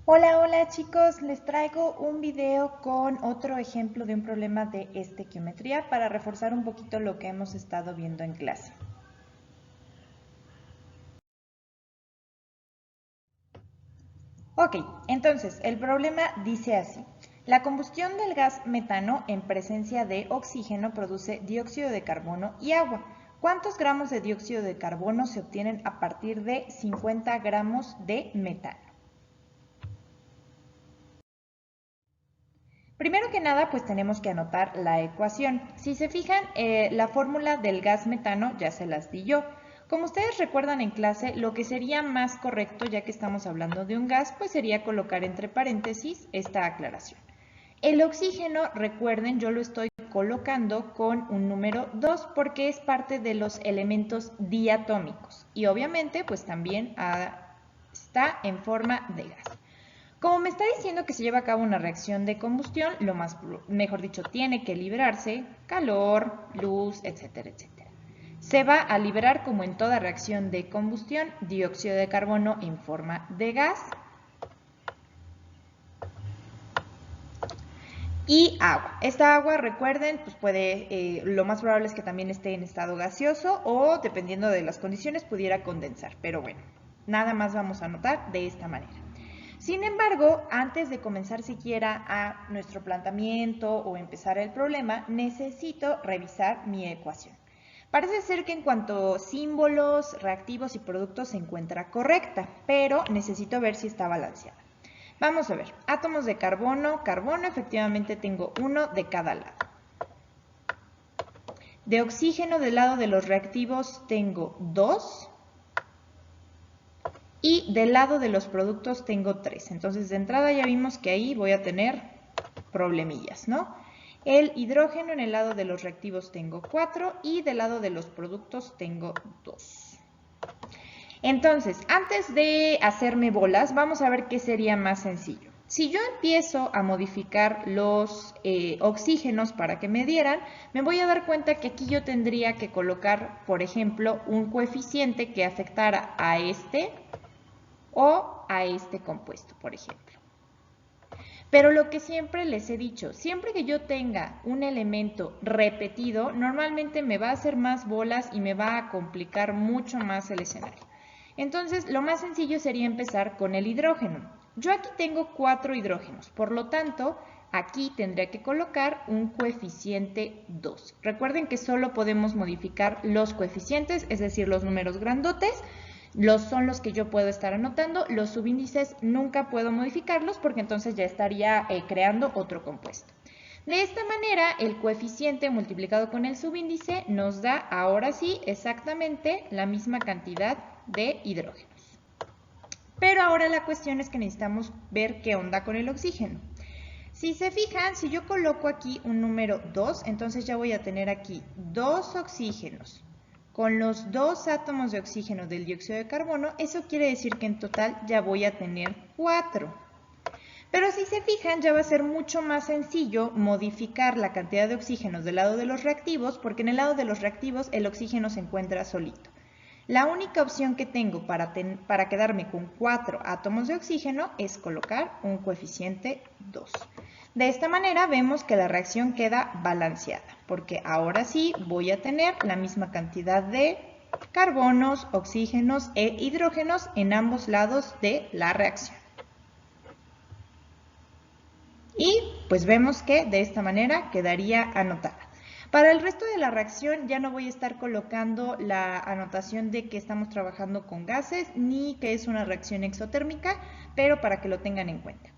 Hola, hola chicos, les traigo un video con otro ejemplo de un problema de estequiometría para reforzar un poquito lo que hemos estado viendo en clase. Ok, entonces el problema dice así. La combustión del gas metano en presencia de oxígeno produce dióxido de carbono y agua. ¿Cuántos gramos de dióxido de carbono se obtienen a partir de 50 gramos de metano? Primero que nada, pues tenemos que anotar la ecuación. Si se fijan, la fórmula del gas metano ya se las di yo. Como ustedes recuerdan en clase, lo que sería más correcto, ya que estamos hablando de un gas, pues sería colocar entre paréntesis esta aclaración. El oxígeno, recuerden, yo lo estoy colocando con un número 2 porque es parte de los elementos diatómicos y obviamente pues también está en forma de gas. Como me está diciendo que se lleva a cabo una reacción de combustión, mejor dicho, tiene que liberarse calor, luz, etcétera, etcétera. Se va a liberar, como en toda reacción de combustión, dióxido de carbono en forma de gas y agua. Esta agua, recuerden, pues lo más probable es que también esté en estado gaseoso o, dependiendo de las condiciones, pudiera condensar. Pero bueno, nada más vamos a anotar de esta manera. Sin embargo, antes de comenzar siquiera a nuestro planteamiento o empezar el problema, necesito revisar mi ecuación. Parece ser que en cuanto a símbolos, reactivos y productos se encuentra correcta, pero necesito ver si está balanceada. Vamos a ver, átomos de carbono, efectivamente tengo uno de cada lado. De oxígeno del lado de los reactivos tengo 2. Y del lado de los productos tengo 3. Entonces, de entrada ya vimos que ahí voy a tener problemillas, ¿no? El hidrógeno en el lado de los reactivos tengo 4 y del lado de los productos tengo 2. Entonces, antes de hacerme bolas, vamos a ver qué sería más sencillo. Si yo empiezo a modificar los oxígenos para que me dieran, me voy a dar cuenta que aquí yo tendría que colocar, por ejemplo, un coeficiente que afectara a este o a este compuesto, por ejemplo. Pero lo que siempre les he dicho, siempre que yo tenga un elemento repetido, normalmente me va a hacer más bolas y me va a complicar mucho más el escenario. Entonces, lo más sencillo sería empezar con el hidrógeno. Yo aquí tengo 4 hidrógenos, por lo tanto, aquí tendría que colocar un coeficiente 2. Recuerden que solo podemos modificar los coeficientes, es decir, los números grandotes, son los que yo puedo estar anotando. Los subíndices nunca puedo modificarlos porque entonces ya estaría creando otro compuesto. De esta manera, el coeficiente multiplicado con el subíndice nos da ahora sí exactamente la misma cantidad de hidrógenos. Pero ahora la cuestión es que necesitamos ver qué onda con el oxígeno. Si se fijan, si yo coloco aquí un número 2, entonces ya voy a tener aquí 2 oxígenos con los 2 átomos de oxígeno del dióxido de carbono. Eso quiere decir que en total ya voy a tener 4. Pero si se fijan, ya va a ser mucho más sencillo modificar la cantidad de oxígenos del lado de los reactivos, porque en el lado de los reactivos el oxígeno se encuentra solito. La única opción que tengo para quedarme con 4 átomos de oxígeno es colocar un coeficiente 2. De esta manera vemos que la reacción queda balanceada, porque ahora sí voy a tener la misma cantidad de carbonos, oxígenos e hidrógenos en ambos lados de la reacción. Y pues vemos que de esta manera quedaría anotada. Para el resto de la reacción ya no voy a estar colocando la anotación de que estamos trabajando con gases ni que es una reacción exotérmica, pero para que lo tengan en cuenta.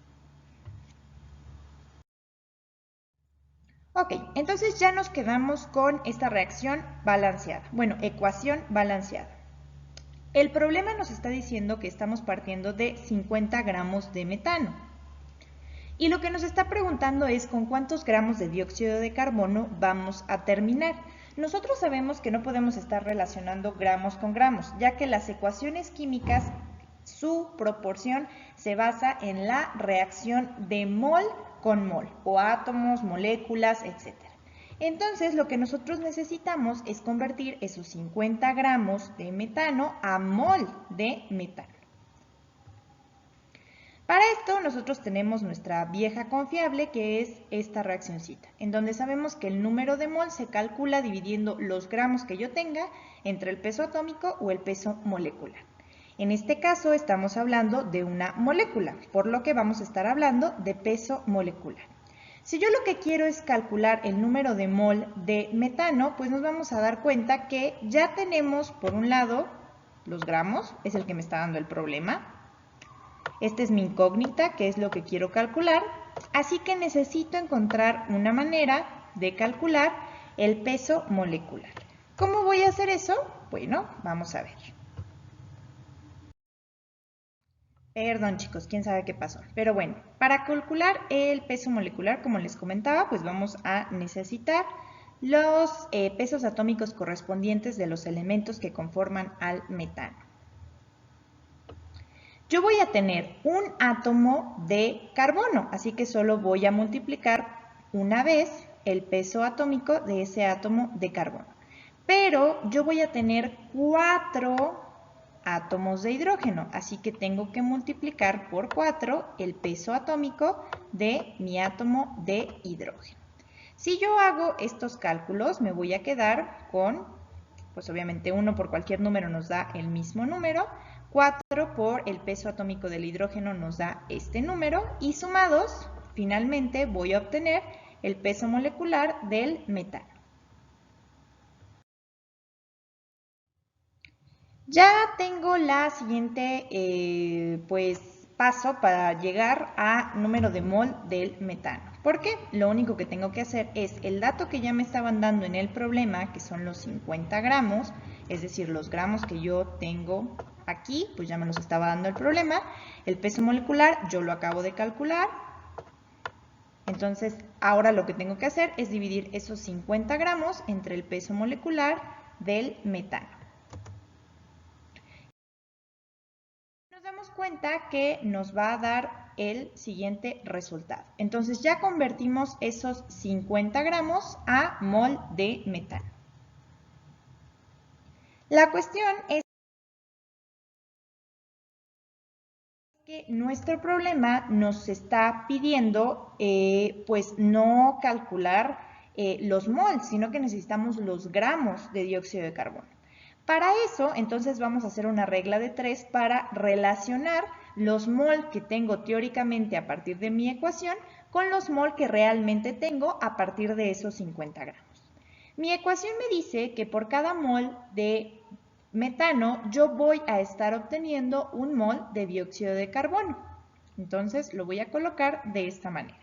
Ok, entonces ya nos quedamos con esta reacción balanceada. Bueno, ecuación balanceada. El problema nos está diciendo que estamos partiendo de 50 gramos de metano. Y lo que nos está preguntando es con cuántos gramos de dióxido de carbono vamos a terminar. Nosotros sabemos que no podemos estar relacionando gramos con gramos, ya que las ecuaciones químicas, su proporción se basa en la reacción de mol con mol, o átomos, moléculas, etc. Entonces, lo que nosotros necesitamos es convertir esos 50 gramos de metano a mol de metano. Para esto nosotros tenemos nuestra vieja confiable, que es esta reaccioncita, en donde sabemos que el número de mol se calcula dividiendo los gramos que yo tenga entre el peso atómico o el peso molecular. En este caso estamos hablando de una molécula, por lo que vamos a estar hablando de peso molecular. Si yo lo que quiero es calcular el número de mol de metano, pues nos vamos a dar cuenta que ya tenemos por un lado los gramos, es el que me está dando el problema. Esta es mi incógnita, que es lo que quiero calcular, así que necesito encontrar una manera de calcular el peso molecular. ¿Cómo voy a hacer eso? Bueno, vamos a ver. Perdón chicos, quién sabe qué pasó. Pero bueno, para calcular el peso molecular, como les comentaba, pues vamos a necesitar los pesos atómicos correspondientes de los elementos que conforman al metano. Yo voy a tener un átomo de carbono, así que solo voy a multiplicar una vez el peso atómico de ese átomo de carbono. Pero yo voy a tener 4 átomos de hidrógeno, así que tengo que multiplicar por 4 el peso atómico de mi átomo de hidrógeno. Si yo hago estos cálculos, me voy a quedar con, pues obviamente 1 por cualquier número nos da el mismo número, 4 por el peso atómico del hidrógeno nos da este número y sumados, finalmente voy a obtener el peso molecular del metano. Ya tengo la siguiente paso para llegar a número de mol del metano. ¿Por qué? Lo único que tengo que hacer es el dato que ya me estaban dando en el problema, que son los 50 gramos, es decir, los gramos que yo tengo aquí, pues ya me los estaba dando el problema. El peso molecular yo lo acabo de calcular. Entonces, ahora lo que tengo que hacer es dividir esos 50 gramos entre el peso molecular del metano. Nos damos cuenta que nos va a dar el siguiente resultado. Entonces, ya convertimos esos 50 gramos a mol de metano. La cuestión es que nuestro problema nos está pidiendo pues no calcular los mols, sino que necesitamos los gramos de dióxido de carbono. Para eso, entonces vamos a hacer una regla de 3 para relacionar los mol que tengo teóricamente a partir de mi ecuación con los mol que realmente tengo a partir de esos 50 gramos. Mi ecuación me dice que por cada mol de metano yo voy a estar obteniendo un mol de dióxido de carbono. Entonces lo voy a colocar de esta manera.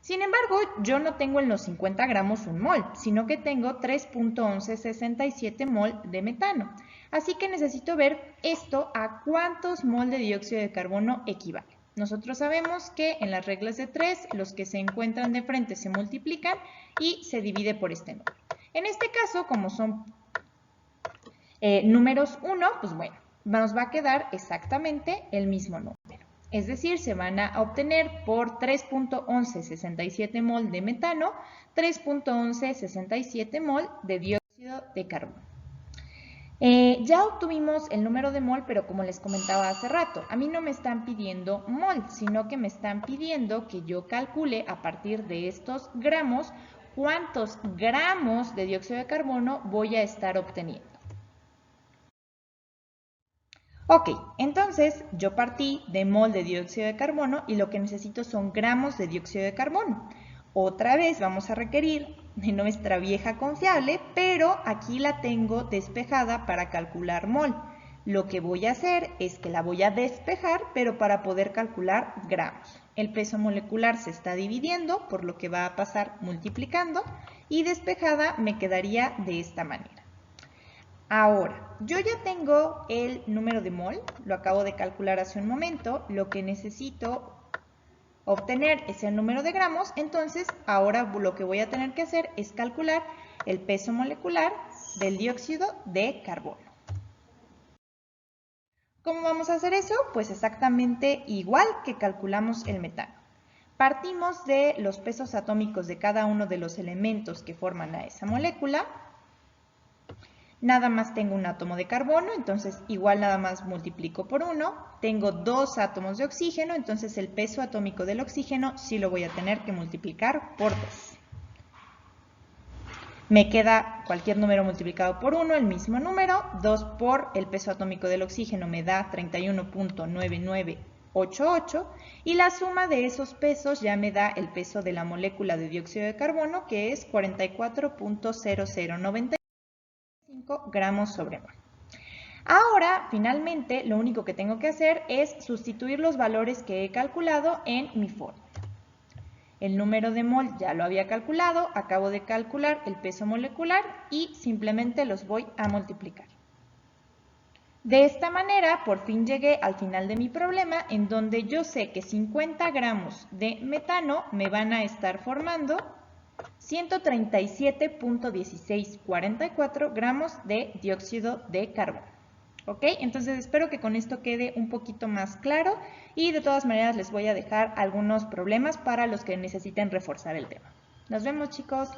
Sin embargo, yo no tengo en los 50 gramos un mol, sino que tengo 3.1167 mol de metano. Así que necesito ver esto a cuántos mol de dióxido de carbono equivale. Nosotros sabemos que en las reglas de 3, los que se encuentran de frente se multiplican y se divide por este número. En este caso, como son números 1, pues bueno, nos va a quedar exactamente el mismo número. Es decir, se van a obtener por 3.1167 mol de metano, 3.1167 mol de dióxido de carbono. Ya obtuvimos el número de mol, pero como les comentaba hace rato, a mí no me están pidiendo mol, sino que me están pidiendo que yo calcule a partir de estos gramos cuántos gramos de dióxido de carbono voy a estar obteniendo. Ok, entonces yo partí de mol de dióxido de carbono y lo que necesito son gramos de dióxido de carbono. Otra vez vamos a requerir de nuestra vieja confiable, pero aquí la tengo despejada para calcular mol. Lo que voy a hacer es que la voy a despejar, pero para poder calcular gramos. El peso molecular se está dividiendo, por lo que va a pasar multiplicando, y despejada me quedaría de esta manera. Ahora, yo ya tengo el número de mol, lo acabo de calcular hace un momento, lo que necesito obtener es el número de gramos, entonces ahora lo que voy a tener que hacer es calcular el peso molecular del dióxido de carbono. ¿Cómo vamos a hacer eso? Pues exactamente igual que calculamos el metano. Partimos de los pesos atómicos de cada uno de los elementos que forman a esa molécula. Nada más tengo un átomo de carbono, entonces igual nada más multiplico por 1. Tengo 2 átomos de oxígeno, entonces el peso atómico del oxígeno sí lo voy a tener que multiplicar por 2. Me queda cualquier número multiplicado por 1, el mismo número. 2 por el peso atómico del oxígeno me da 31.9988 y la suma de esos pesos ya me da el peso de la molécula de dióxido de carbono, que es 44.0095 gramos sobre mol. Ahora, finalmente, lo único que tengo que hacer es sustituir los valores que he calculado en mi fórmula. El número de mol ya lo había calculado, acabo de calcular el peso molecular y simplemente los voy a multiplicar. De esta manera, por fin llegué al final de mi problema, en donde yo sé que 50 gramos de metano me van a estar formando 137.1644 gramos de dióxido de carbono. ¿Ok? Entonces espero que con esto quede un poquito más claro y de todas maneras les voy a dejar algunos problemas para los que necesiten reforzar el tema. Nos vemos, chicos.